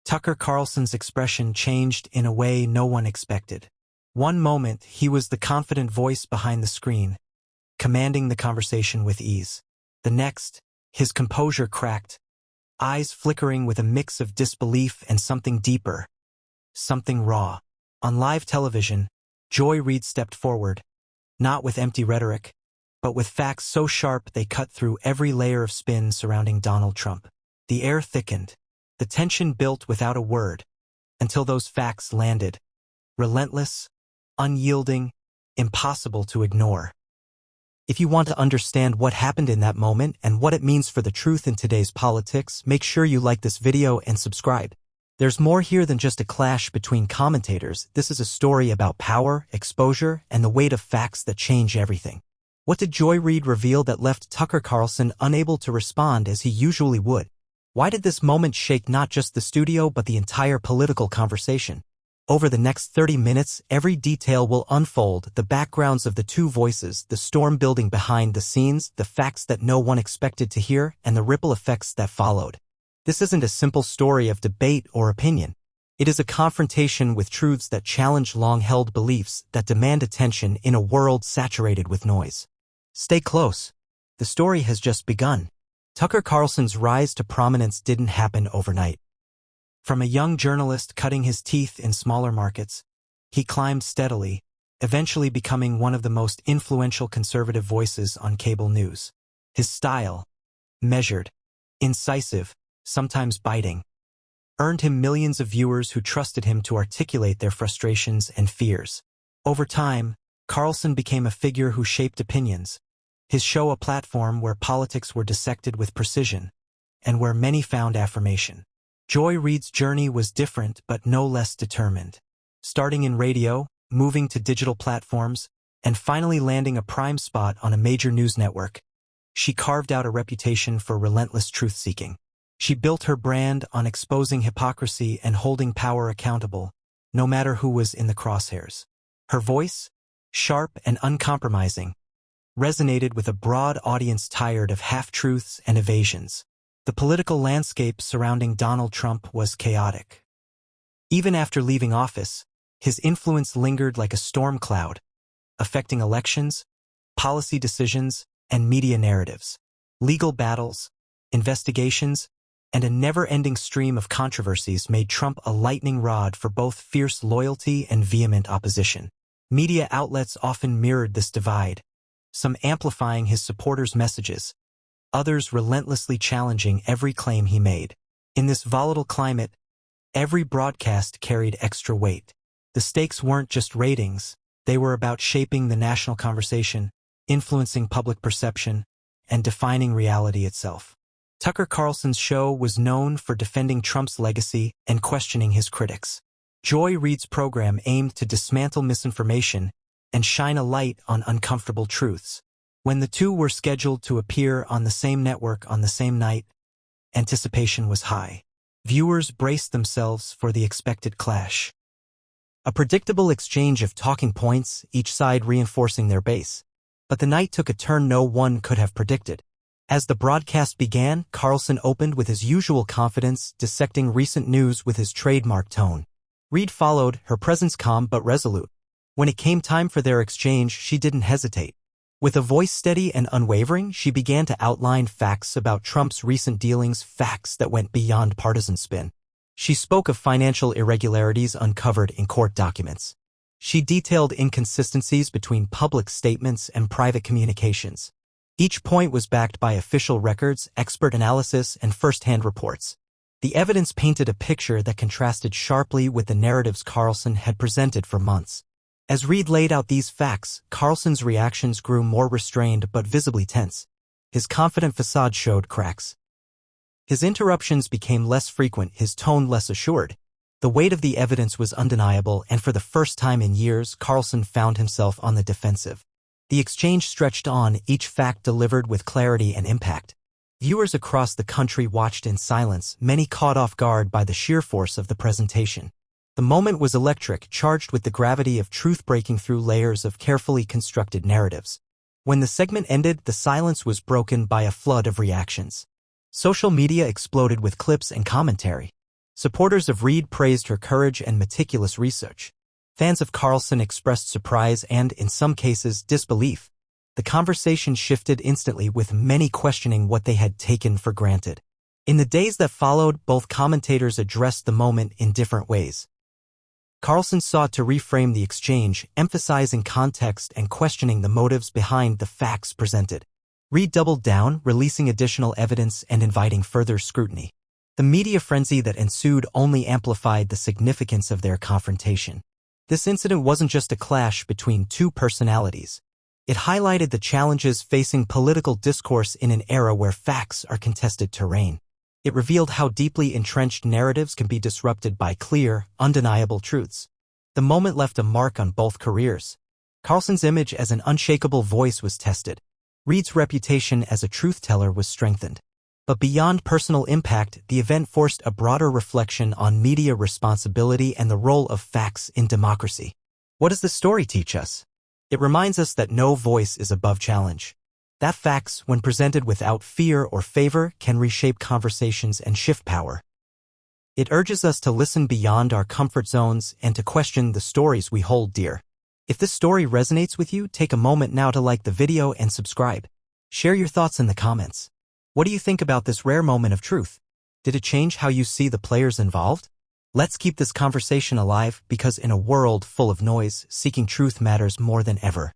Tucker Carlson's expression changed in a way no one expected. One moment, he was the confident voice behind the screen, commanding the conversation with ease. The next, his composure cracked, eyes flickering with a mix of disbelief and something deeper, something raw. On live television, Joy Reid stepped forward, not with empty rhetoric, but with facts so sharp they cut through every layer of spin surrounding Donald Trump. The air thickened, the tension built without a word, until those facts landed. Relentless, unyielding, impossible to ignore. If you want to understand what happened in that moment and what it means for the truth in today's politics, make sure you like this video and subscribe. There's more here than just a clash between commentators. This is a story about power, exposure, and the weight of facts that change everything. What did Joy Reid reveal that left Tucker Carlson unable to respond as he usually would? Why did this moment shake not just the studio but the entire political conversation? Over the next 30 minutes, every detail will unfold: the backgrounds of the two voices, the storm building behind the scenes, the facts that no one expected to hear, and the ripple effects that followed. This isn't a simple story of debate or opinion. It is a confrontation with truths that challenge long-held beliefs, that demand attention in a world saturated with noise. Stay close. The story has just begun. Tucker Carlson's rise to prominence didn't happen overnight. From a young journalist cutting his teeth in smaller markets, he climbed steadily, eventually becoming one of the most influential conservative voices on cable news. His style, measured, incisive, sometimes biting, earned him millions of viewers who trusted him to articulate their frustrations and fears. Over time, Carlson became a figure who shaped opinions, his show a platform where politics were dissected with precision, and where many found affirmation. Joy Reid's journey was different but no less determined. Starting in radio, moving to digital platforms, and finally landing a prime spot on a major news network, she carved out a reputation for relentless truth-seeking. She built her brand on exposing hypocrisy and holding power accountable, no matter who was in the crosshairs. Her voice, sharp and uncompromising, resonated with a broad audience tired of half-truths and evasions. The political landscape surrounding Donald Trump was chaotic. Even after leaving office, his influence lingered like a storm cloud, affecting elections, policy decisions, and media narratives. Legal battles, investigations, and a never-ending stream of controversies made Trump a lightning rod for both fierce loyalty and vehement opposition. Media outlets often mirrored this divide, some amplifying his supporters' messages, others relentlessly challenging every claim he made. In this volatile climate, every broadcast carried extra weight. The stakes weren't just ratings, they were about shaping the national conversation, influencing public perception, and defining reality itself. Tucker Carlson's show was known for defending Trump's legacy and questioning his critics. Joy Reid's program aimed to dismantle misinformation and shine a light on uncomfortable truths. When the two were scheduled to appear on the same network on the same night, anticipation was high. Viewers braced themselves for the expected clash. A predictable exchange of talking points, each side reinforcing their base. But the night took a turn no one could have predicted. As the broadcast began, Carlson opened with his usual confidence, dissecting recent news with his trademark tone. Reid followed, her presence calm but resolute. When it came time for their exchange, she didn't hesitate. With a voice steady and unwavering, she began to outline facts about Trump's recent dealings, facts that went beyond partisan spin. She spoke of financial irregularities uncovered in court documents. She detailed inconsistencies between public statements and private communications. Each point was backed by official records, expert analysis, and first-hand reports. The evidence painted a picture that contrasted sharply with the narratives Carlson had presented for months. As Reid laid out these facts, Carlson's reactions grew more restrained but visibly tense. His confident facade showed cracks. His interruptions became less frequent, his tone less assured. The weight of the evidence was undeniable, and for the first time in years, Carlson found himself on the defensive. The exchange stretched on, each fact delivered with clarity and impact. Viewers across the country watched in silence, many caught off guard by the sheer force of the presentation. The moment was electric, charged with the gravity of truth breaking through layers of carefully constructed narratives. When the segment ended, the silence was broken by a flood of reactions. Social media exploded with clips and commentary. Supporters of Reid praised her courage and meticulous research. Fans of Carlson expressed surprise and, in some cases, disbelief. The conversation shifted instantly, with many questioning what they had taken for granted. In the days that followed, both commentators addressed the moment in different ways. Carlson sought to reframe the exchange, emphasizing context and questioning the motives behind the facts presented. Reid doubled down, releasing additional evidence and inviting further scrutiny. The media frenzy that ensued only amplified the significance of their confrontation. This incident wasn't just a clash between two personalities. It highlighted the challenges facing political discourse in an era where facts are contested terrain. It revealed how deeply entrenched narratives can be disrupted by clear, undeniable truths. The moment left a mark on both careers. Carlson's image as an unshakable voice was tested. Reid's reputation as a truth-teller was strengthened. But beyond personal impact, the event forced a broader reflection on media responsibility and the role of facts in democracy. What does the story teach us? It reminds us that no voice is above challenge. That facts, when presented without fear or favor, can reshape conversations and shift power. It urges us to listen beyond our comfort zones and to question the stories we hold dear. If this story resonates with you, take a moment now to like the video and subscribe. Share your thoughts in the comments. What do you think about this rare moment of truth? Did it change how you see the players involved? Let's keep this conversation alive, because in a world full of noise, seeking truth matters more than ever.